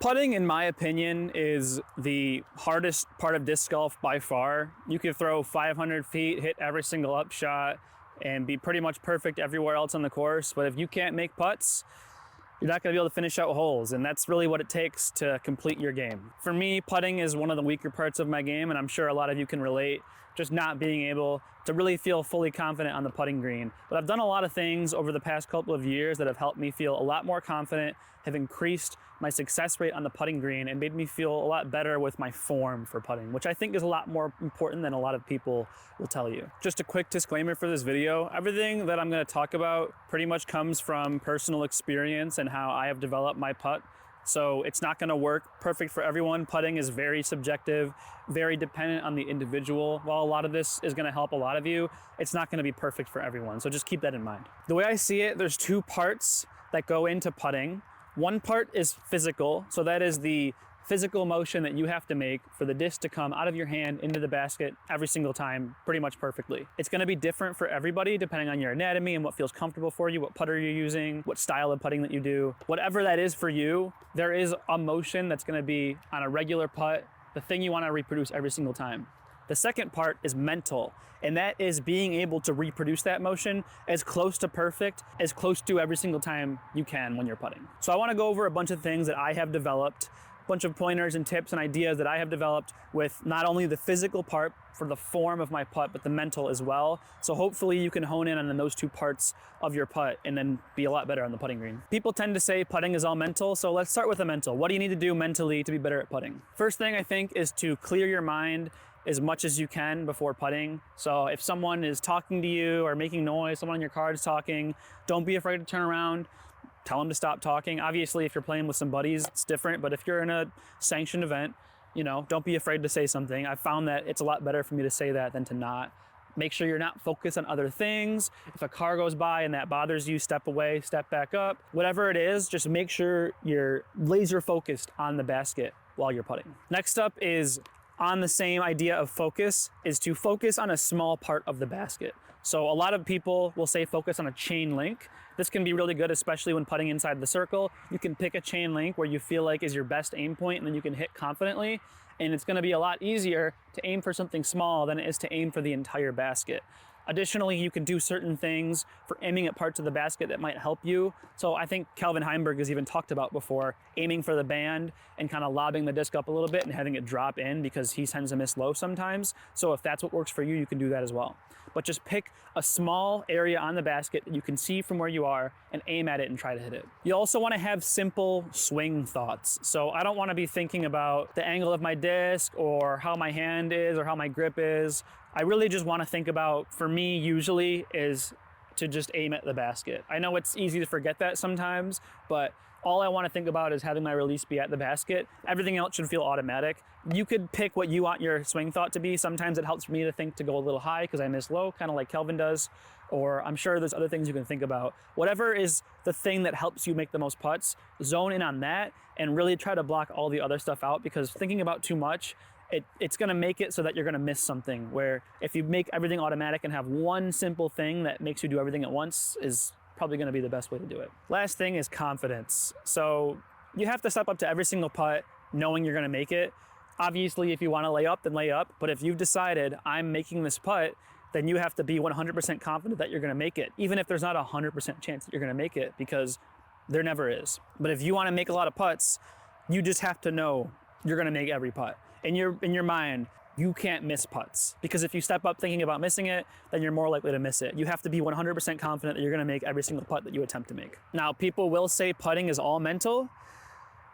Putting, in my opinion, is the hardest part of disc golf by far. You could throw 500 feet, hit every single upshot, and be pretty much perfect everywhere else on the course. But if you can't make putts, you're not going to be able to finish out holes, and that's really what it takes to complete your game. For me, putting is one of the weaker parts of my game, and I'm sure a lot of you can relate, just not being able to really feel fully confident on the putting green. But I've done a lot of things over the past couple of years that have helped me feel a lot more confident, have increased my success rate on the putting green, and made me feel a lot better with my form for putting, which I think is a lot more important than a lot of people will tell you. Just a quick disclaimer for this video, everything that I'm going to talk about pretty much comes from personal experience and how I have developed my putt. So it's not going to work perfect for everyone. Putting is very subjective, very dependent on the individual. While a lot of this is going to help a lot of you, it's not going to be perfect for everyone. So just keep that in mind. The way I see it, there's two parts that go into putting. One part is physical. So that is the physical motion that you have to make for the disc to come out of your hand into the basket every single time, pretty much perfectly. It's going to be different for everybody depending on your anatomy and what feels comfortable for you, what putter you're using, what style of putting that you do. Whatever that is for you, there is a motion that's going to be on a regular putt, the thing you want to reproduce every single time. The second part is mental, and that is being able to reproduce that motion as close to perfect, as close to every single time you can when you're putting. So I want to go over a bunch of things that I have developed, bunch of pointers and tips and ideas that I have developed with not only the physical part for the form of my putt, but the mental as well. So hopefully you can hone in on those two parts of your putt and then be a lot better on the putting green. People tend to say putting is all mental, so let's start with the mental. What do you need to do mentally to be better at putting? First thing I think is to clear your mind as much as you can before putting. So if someone is talking to you or making noise, someone on your card is talking, don't be afraid to turn around. Tell them to stop talking. Obviously, if you're playing with some buddies, it's different, but if you're in a sanctioned event, don't be afraid to say something. I've found that it's a lot better for me to say that than to not. Make sure you're not focused on other things. If a car goes by and that bothers you, step away, step back up. Whatever it is, just make sure you're laser focused on the basket while you're putting. Next up is, on the same idea of focus, is to focus on a small part of the basket. So a lot of people will say focus on a chain link. This can be really good, especially when putting inside the circle. You can pick a chain link where you feel like is your best aim point, and then you can hit confidently. And it's going to be a lot easier to aim for something small than it is to aim for the entire basket. Additionally, you can do certain things for aiming at parts of the basket that might help you. So I think Calvin Heimberg has even talked about before, aiming for the band and kind of lobbing the disc up a little bit and having it drop in because he tends to miss low sometimes. So if that's what works for you, you can do that as well. But just pick a small area on the basket that you can see from where you are and aim at it and try to hit it. You also want to have simple swing thoughts. So I don't want to be thinking about the angle of my disc or how my hand is or how my grip is. I really just want to think about, for me usually, is to just aim at the basket. I know it's easy to forget that sometimes, but all I want to think about is having my release be at the basket. Everything else should feel automatic. You could pick what you want your swing thought to be. Sometimes it helps me to think to go a little high because I miss low, kind of like Kelvin does. Or I'm sure there's other things you can think about. Whatever is the thing that helps you make the most putts, zone in on that and really try to block all the other stuff out, because thinking about too much, it's going to make it so that you're going to miss something, where if you make everything automatic and have one simple thing that makes you do everything at once is probably going to be the best way to do it. Last thing is confidence. So you have to step up to every single putt knowing you're going to make it. Obviously, if you want to lay up, then lay up. But if you've decided I'm making this putt, then you have to be 100% confident that you're going to make it, even if there's not a 100% chance that you're going to make it, because there never is. But if you want to make a lot of putts, you just have to know you're going to make every putt. In your mind, you can't miss putts, because if you step up thinking about missing it, then you're more likely to miss it. You have to be 100% confident that you're going to make every single putt that you attempt to make. Now, people will say putting is all mental,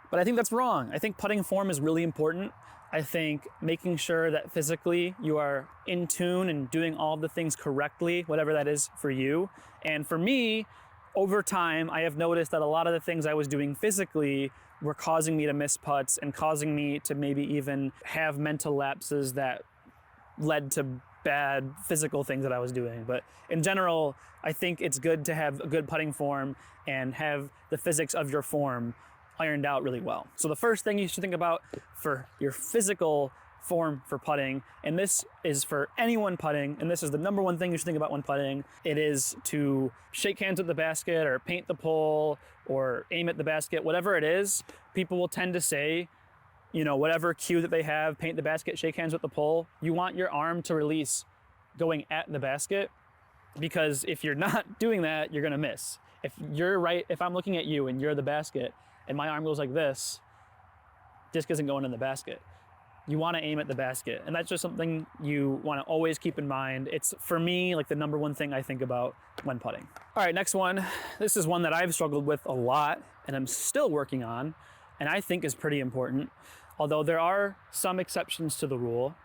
but I think that's wrong. I think putting form is really important. I think making sure that physically you are in tune and doing all the things correctly, whatever that is for you. And for me, over time, I have noticed that a lot of the things I was doing physically were causing me to miss putts and causing me to maybe even have mental lapses that led to bad physical things that I was doing. But in general, I think it's good to have a good putting form and have the physics of your form ironed out really well. So the first thing you should think about for your physical form for putting, and this is for anyone putting, and this is the number one thing you should think about when putting. It is to shake hands with the basket or paint the pole or aim at the basket, whatever it is. People will tend to say, you know, whatever cue that they have, paint the basket, shake hands with the pole. You want your arm to release going at the basket, because if you're not doing that, you're gonna miss. If you're right, if I'm looking at you and you're the basket and my arm goes like this, disc isn't going in the basket. You want to aim at the basket, and that's just something you want to always keep in mind. It's, for me, like the number one thing I think about when putting. All right, next one. This is one that I've struggled with a lot and I'm still working on, and I think is pretty important, although there are some exceptions to the rule.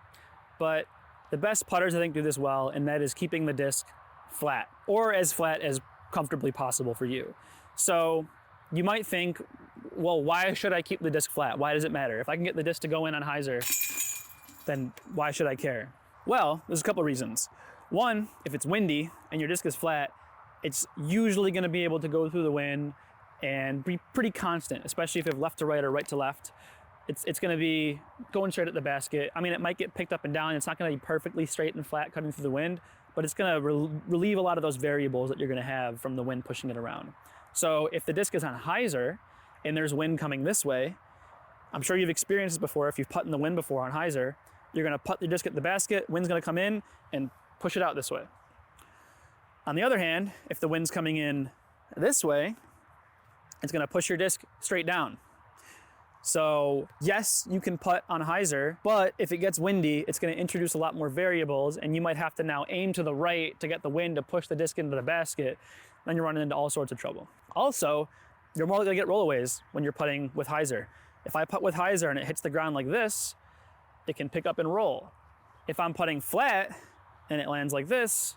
But the best putters, I think, do this well, and that is keeping the disc flat, or as flat as comfortably possible for you. So you might think, well, why should I keep the disc flat? Why does it matter? If I can get the disc to go in on hyzer, then why should I care? Well, there's a couple of reasons. One, if it's windy and your disc is flat, it's usually gonna be able to go through the wind and be pretty constant, especially if you have left to right or right to left. It's gonna be going straight at the basket. I mean, it might get picked up and down. It's not gonna be perfectly straight and flat cutting through the wind, but it's gonna relieve a lot of those variables that you're gonna have from the wind pushing it around. So if the disc is on hyzer and there's wind coming this way, I'm sure you've experienced this before. If you've putted in the wind before on hyzer, you're gonna put your disc at the basket, wind's gonna come in and push it out this way. On the other hand, if the wind's coming in this way, it's gonna push your disc straight down. So yes, you can putt on hyzer, but if it gets windy, it's gonna introduce a lot more variables, and you might have to now aim to the right to get the wind to push the disc into the basket. Then you're running into all sorts of trouble. Also, you're more likely to get rollaways when you're putting with hyzer. If I putt with hyzer and it hits the ground like this, it can pick up and roll. If I'm putting flat and it lands like this,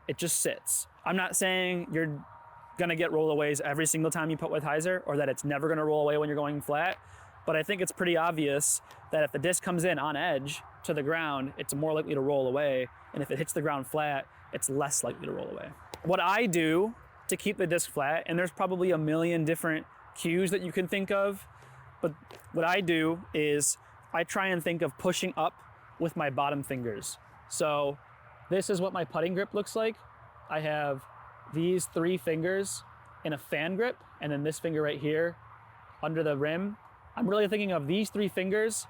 it just sits. I'm not saying you're gonna get rollaways every single time you putt with hyzer, or that it's never gonna roll away when you're going flat, but I think it's pretty obvious that if the disc comes in on edge to the ground, it's more likely to roll away, and if it hits the ground flat, it's less likely to roll away. What I do to keep the disc flat, and there's probably a million different cues that you can think of, but what I do is I try and think of pushing up with my bottom fingers. So this is what my putting grip looks like. I have these 3 fingers in a fan grip, and then this finger right here under the rim. I'm really thinking of these 3 fingers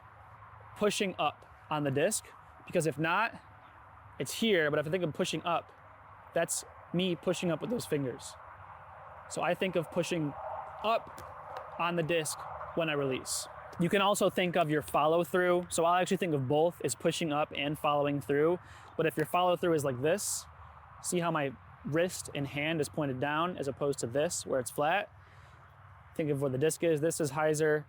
pushing up on the disc, because if not, it's here, but if I think of pushing up, that's me pushing up with those fingers. So I think of pushing up on the disc when I release. You can also think of your follow through. So I'll actually think of both as pushing up and following through. But if your follow through is like this, see how my wrist and hand is pointed down as opposed to this where it's flat? Think of where the disc is. This is hyzer,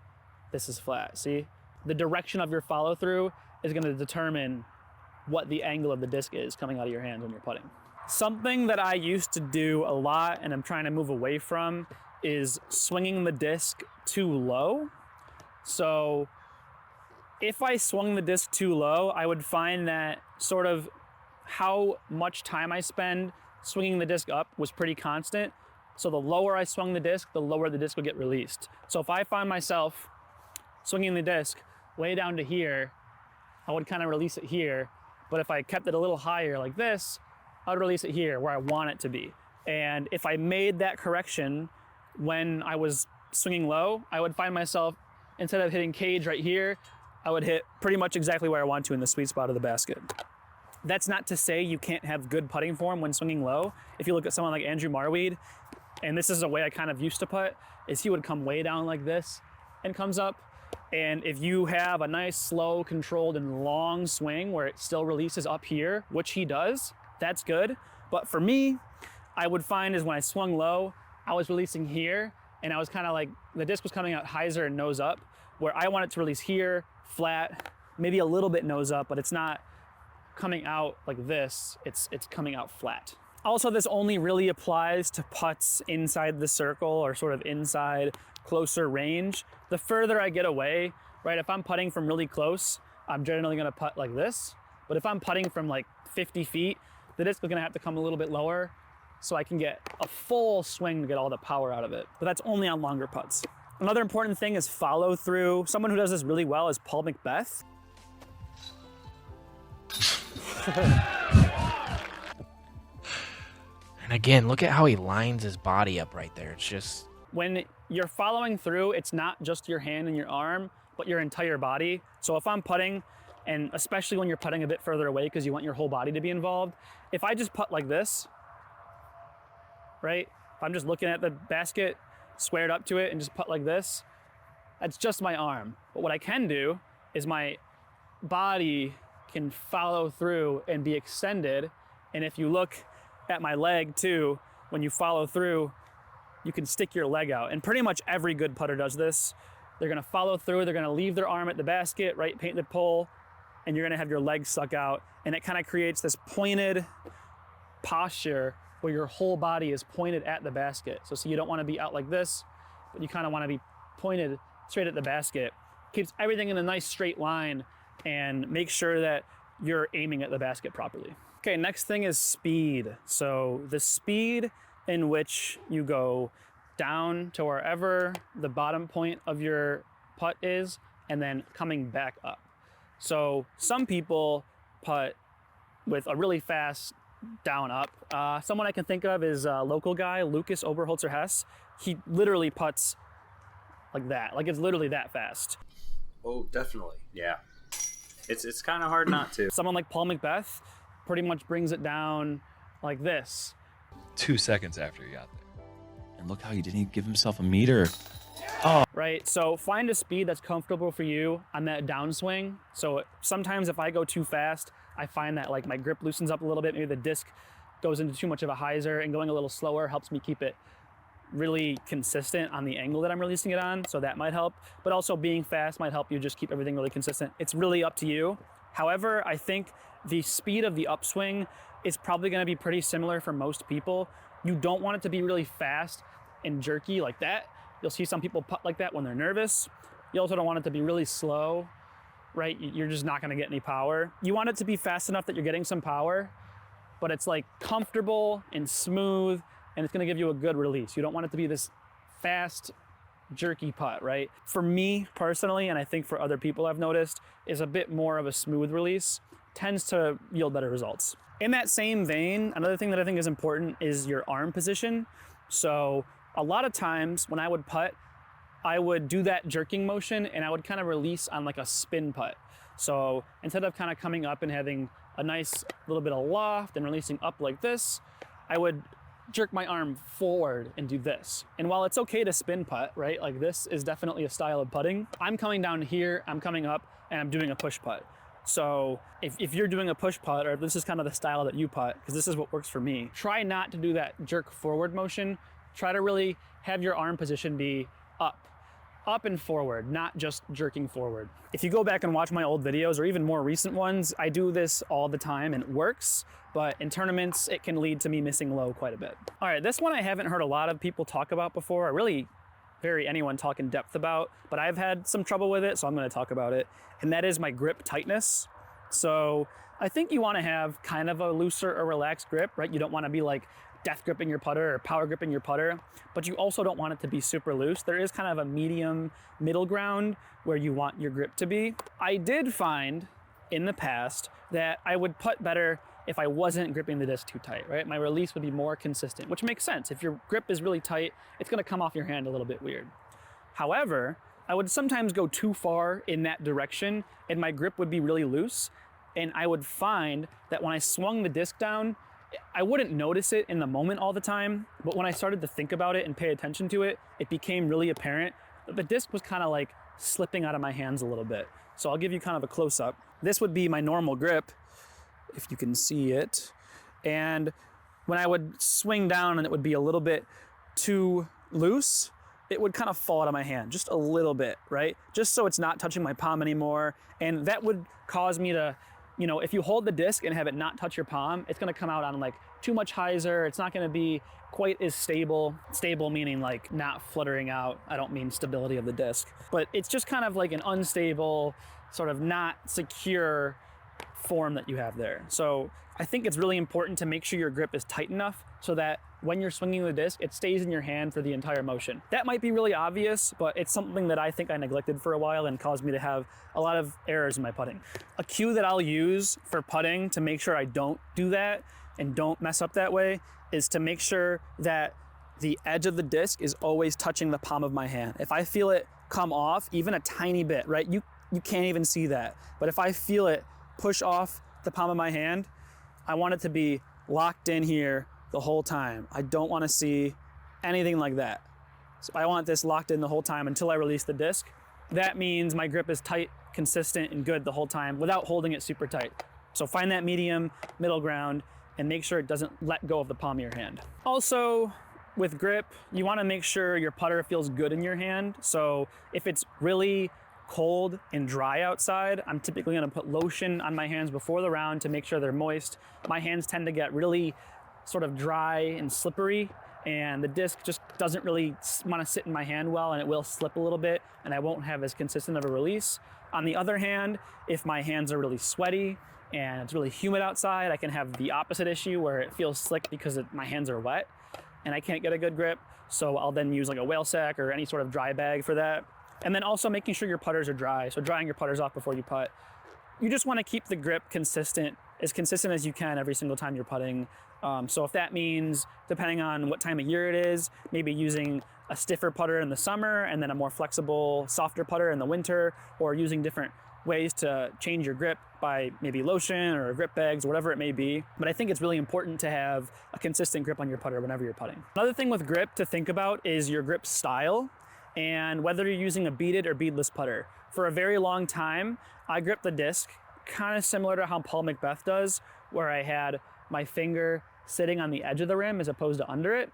this is flat. See? The direction of your follow through is gonna determine what the angle of the disc is coming out of your hands when you're putting. Something that I used to do a lot and I'm trying to move away from is swinging the disc too low. So if I swung the disc too low, I would find that sort of how much time I spend swinging the disc up was pretty constant. So the lower I swung the disc, the lower the disc would get released. So if I find myself swinging the disc way down to here, I would kind of release it here. But if I kept it a little higher like this, I would release it here where I want it to be. And if I made that correction when I was swinging low, I would find myself, instead of hitting cage right here, I would hit pretty much exactly where I want to in the sweet spot of the basket. That's not to say you can't have good putting form when swinging low. If you look at someone like Andrew Marweed, and this is a way I kind of used to putt, is he would come way down like this and comes up. And if you have a nice, slow, controlled, and long swing where it still releases up here, which he does, that's good. But for me, I would find is when I swung low, I was releasing here, and I was kind of like, the disc was coming out hyzer and nose up, where I want it to release here, flat, maybe a little bit nose up, but it's not coming out like this, it's coming out flat. Also, this only really applies to putts inside the circle or sort of inside closer range. The further I get away, right, if I'm putting from really close, I'm generally gonna putt like this. But if I'm putting from like 50 feet, the disc is gonna have to come a little bit lower so I can get a full swing to get all the power out of it. But that's only on longer putts. Another important thing is follow through. Someone who does this really well is Paul McBeth. And again, look at how he lines his body up right there. It's just... When you're following through, it's not just your hand and your arm, but your entire body. So if I'm putting, and especially when you're putting a bit further away because you want your whole body to be involved, if I just putt like this, right? If I'm just looking at the basket, squared up to it, and just putt like this, that's just my arm. But what I can do is my body can follow through and be extended. And if you look at my leg too, when you follow through, you can stick your leg out. And pretty much every good putter does this. They're gonna follow through, they're gonna leave their arm at the basket, right painted pole, and you're gonna have your leg stuck out. And it kind of creates this pointed posture where your whole body is pointed at the basket. So you don't wanna be out like this, but you kind of wanna be pointed straight at the basket. Keeps everything in a nice straight line and make sure that you're aiming at the basket properly. Okay, next thing is speed. So the speed in which you go down to wherever the bottom point of your putt is and then coming back up. So some people putt with a really fast down up. Someone I can think of is a local guy, Lucas Oberholzer Hess. He literally putts like that, like it's literally that fast. Oh, definitely, yeah. It's kind of hard not to. Someone like Paul Macbeth pretty much brings it down like this. 2 seconds after he got there. And look how he didn't even give himself a meter. Oh. Right, so find a speed that's comfortable for you on that downswing. So sometimes if I go too fast, I find that like my grip loosens up a little bit. Maybe the disc goes into too much of a hyzer, and going a little slower helps me keep it really consistent on the angle that I'm releasing it on. So that might help, but also being fast might help you just keep everything really consistent. It's really up to you. However, I think the speed of the upswing is probably gonna be pretty similar for most people. You don't want it to be really fast and jerky like that. You'll see some people putt like that when they're nervous. You also don't want it to be really slow, right? You're just not gonna get any power. You want it to be fast enough that you're getting some power, but it's like comfortable and smooth, and it's gonna give you a good release. You don't want it to be this fast, jerky putt, right? For me personally, and I think for other people I've noticed, is a bit more of a smooth release, tends to yield better results. In that same vein, another thing that I think is important is your arm position. So a lot of times when I would putt, I would do that jerking motion and I would kind of release on like a spin putt. So instead of kind of coming up and having a nice little bit of loft and releasing up like this, I would jerk my arm forward and do this. And while it's okay to spin putt, right? Like this is definitely a style of putting. I'm coming down here, I'm coming up, and I'm doing a push putt. So if you're doing a push putt, or if this is kind of the style that you putt, because this is what works for me, try not to do that jerk forward motion. Try to really have your arm position be up and forward, not just jerking forward. If you go back and watch my old videos or even more recent ones, I do this all the time and it works, but in tournaments, it can lead to me missing low quite a bit. All right, this one I haven't heard a lot of people talk about before, or really anyone talk in depth about, but I've had some trouble with it, so I'm gonna talk about it, and that is my grip tightness. So I think you wanna have kind of a looser or relaxed grip, right? You don't wanna be like death gripping your putter or power gripping your putter, but you also don't want it to be super loose. There is kind of a medium middle ground where you want your grip to be. I did find in the past that I would putt better if I wasn't gripping the disc too tight, right? My release would be more consistent, which makes sense. If your grip is really tight, it's gonna come off your hand a little bit weird. However, I would sometimes go too far in that direction and my grip would be really loose, and I would find that when I swung the disc down, I wouldn't notice it in the moment all the time, but when I started to think about it and pay attention to it, it became really apparent that the disc was kind of like slipping out of my hands a little bit. So I'll give you kind of a close-up. This would be my normal grip, if you can see it. And when I would swing down and it would be a little bit too loose, it would kind of fall out of my hand, just a little bit, right? Just so it's not touching my palm anymore. And that would cause me to, you know, if you hold the disc and have it not touch your palm, it's gonna come out on like too much hyzer. It's not gonna be quite as stable. Stable meaning like not fluttering out. I don't mean stability of the disc, but it's just kind of like an unstable, sort of not secure form that you have there. So I think it's really important to make sure your grip is tight enough so that when you're swinging the disc, it stays in your hand for the entire motion. That might be really obvious, but it's something that I think I neglected for a while and caused me to have a lot of errors in my putting. A cue that I'll use for putting to make sure I don't do that and don't mess up that way is to make sure that the edge of the disc is always touching the palm of my hand. If I feel it come off even a tiny bit, right? You can't even see that. But if I feel it push off the palm of my hand, I want it to be locked in here the whole time. I don't want to see anything like that. So I want this locked in the whole time until I release the disc. That means my grip is tight, consistent, and good the whole time without holding it super tight. So find that medium, middle ground, and make sure it doesn't let go of the palm of your hand. Also, with grip, you want to make sure your putter feels good in your hand. So if it's really cold and dry outside, I'm typically going to put lotion on my hands before the round to make sure they're moist. My hands tend to get really sort of dry and slippery, and the disc just doesn't really want to sit in my hand well, and it will slip a little bit, and I won't have as consistent of a release. On the other hand, if my hands are really sweaty and it's really humid outside, I can have the opposite issue where it feels slick because my hands are wet and I can't get a good grip. So I'll then use like a whale sack or any sort of dry bag for that. And then also making sure your putters are dry. So drying your putters off before you putt. You just want to keep the grip consistent as you can every single time you're putting. So if that means, depending on what time of year it is, maybe using a stiffer putter in the summer and then a more flexible, softer putter in the winter, or using different ways to change your grip by maybe lotion or grip bags, whatever it may be. But I think it's really important to have a consistent grip on your putter whenever you're putting. Another thing with grip to think about is your grip style and whether you're using a beaded or beadless putter. For a very long time, I gripped the disc kind of similar to how Paul Macbeth does, where I had my finger sitting on the edge of the rim as opposed to under it.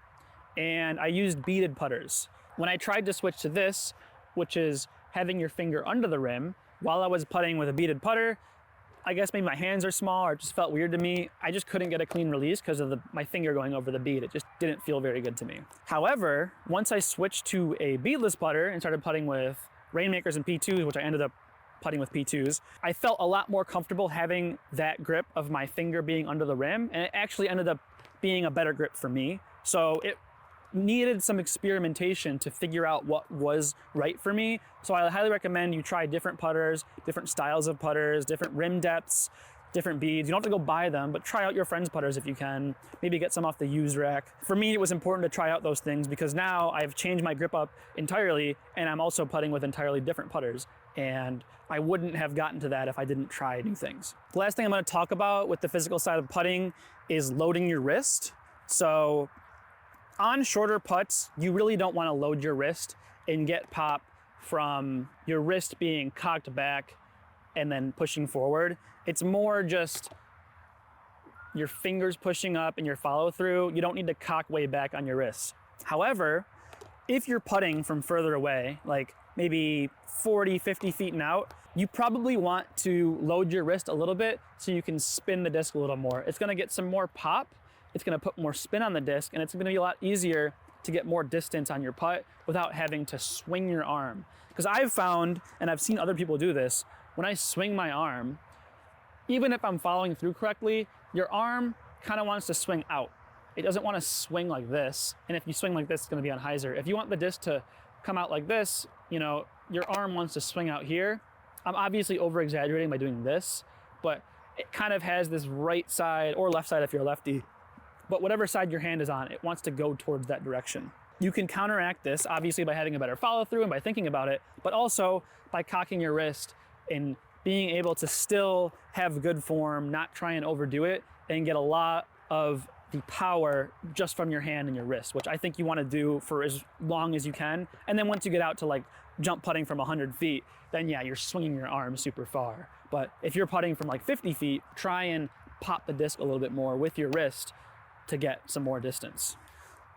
And I used beaded putters. When I tried to switch to this, which is having your finger under the rim, while I was putting with a beaded putter, I guess maybe my hands are small or it just felt weird to me. I just couldn't get a clean release because of my finger going over the bead. It just didn't feel very good to me. However, once I switched to a beadless putter and started putting with Rainmakers and P2s, which I ended up putting with P2s, I felt a lot more comfortable having that grip of my finger being under the rim, and it actually ended up being a better grip for me. So it needed some experimentation to figure out what was right for me. So I highly recommend you try different putters, different styles of putters, different rim depths, different beads. You don't have to go buy them, but try out your friend's putters if you can. Maybe get some off the used rack. For me, it was important to try out those things because now I've changed my grip up entirely, and I'm also putting with entirely different putters. And I wouldn't have gotten to that if I didn't try new things. The last thing I'm going to talk about with the physical side of putting is loading your wrist. So on shorter putts, you really don't want to load your wrist and get pop from your wrist being cocked back and then pushing forward. It's more just your fingers pushing up and your follow through. You don't need to cock way back on your wrists. However, if you're putting from further away, like maybe 40, 50 feet and out, you probably want to load your wrist a little bit so you can spin the disc a little more. It's gonna get some more pop, it's gonna put more spin on the disc, and it's gonna be a lot easier to get more distance on your putt without having to swing your arm. Because I've found, and I've seen other people do this, when I swing my arm, even if I'm following through correctly, your arm kind of wants to swing out. It doesn't want to swing like this. And if you swing like this, it's going to be on hyzer. If you want the disc to come out like this, you know, your arm wants to swing out here. I'm obviously over exaggerating by doing this, but it kind of has this right side or left side if you're a lefty, but whatever side your hand is on, it wants to go towards that direction. You can counteract this obviously by having a better follow through and by thinking about it, but also by cocking your wrist and being able to still have good form, not try and overdo it, and get a lot of the power just from your hand and your wrist, which I think you want to do for as long as you can. And then once you get out to like jump putting from 100 feet, then yeah, you're swinging your arm super far. But if you're putting from like 50 feet, try and pop the disc a little bit more with your wrist to get some more distance.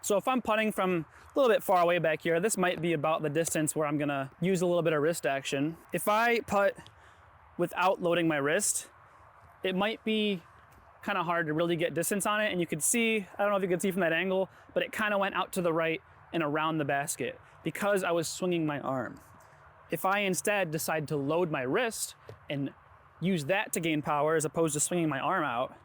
So if I'm putting from a little bit far away back here, this might be about the distance where I'm gonna use a little bit of wrist action. If I putt without loading my wrist, it might be kind of hard to really get distance on it. And you could see, I don't know if you can see from that angle, but it kind of went out to the right and around the basket because I was swinging my arm. If I instead decide to load my wrist and use that to gain power as opposed to swinging my arm out,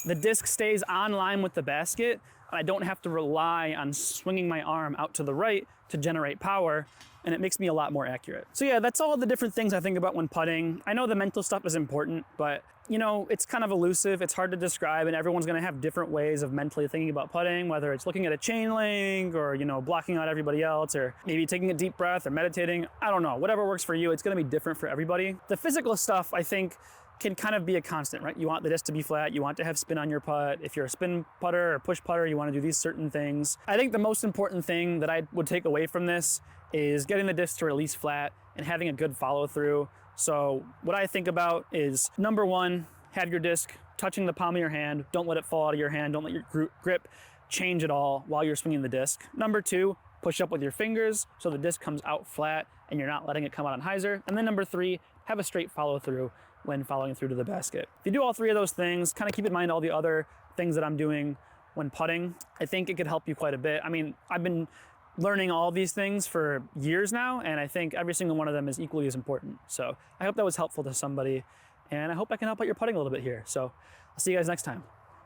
The disc stays on line with the basket. I don't have to rely on swinging my arm out to the right to generate power, and it makes me a lot more accurate. So yeah, that's all the different things I think about when putting. I know the mental stuff is important, but you know, it's kind of elusive, it's hard to describe, and everyone's gonna have different ways of mentally thinking about putting, whether it's looking at a chain link or, you know, blocking out everybody else, or maybe taking a deep breath or meditating. I don't know, whatever works for you, it's gonna be different for everybody. The physical stuff, I think, can kind of be a constant, right? You want the disc to be flat, you want to have spin on your putt. If you're a spin putter or push putter, you want to do these certain things. I think the most important thing that I would take away from this is getting the disc to release flat and having a good follow through. So what I think about is, number one, have your disc touching the palm of your hand. Don't let it fall out of your hand. Don't let your grip change at all while you're swinging the disc. Number two, push up with your fingers so the disc comes out flat and you're not letting it come out on hyzer. And then number three, have a straight follow through when following through to the basket. If you do all three of those things, kind of keep in mind all the other things that I'm doing when putting, I think it could help you quite a bit. I mean, I've been learning all these things for years now, and I think every single one of them is equally as important. So I hope that was helpful to somebody, and I hope I can help out your putting a little bit here. So I'll see you guys next time.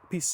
Peace.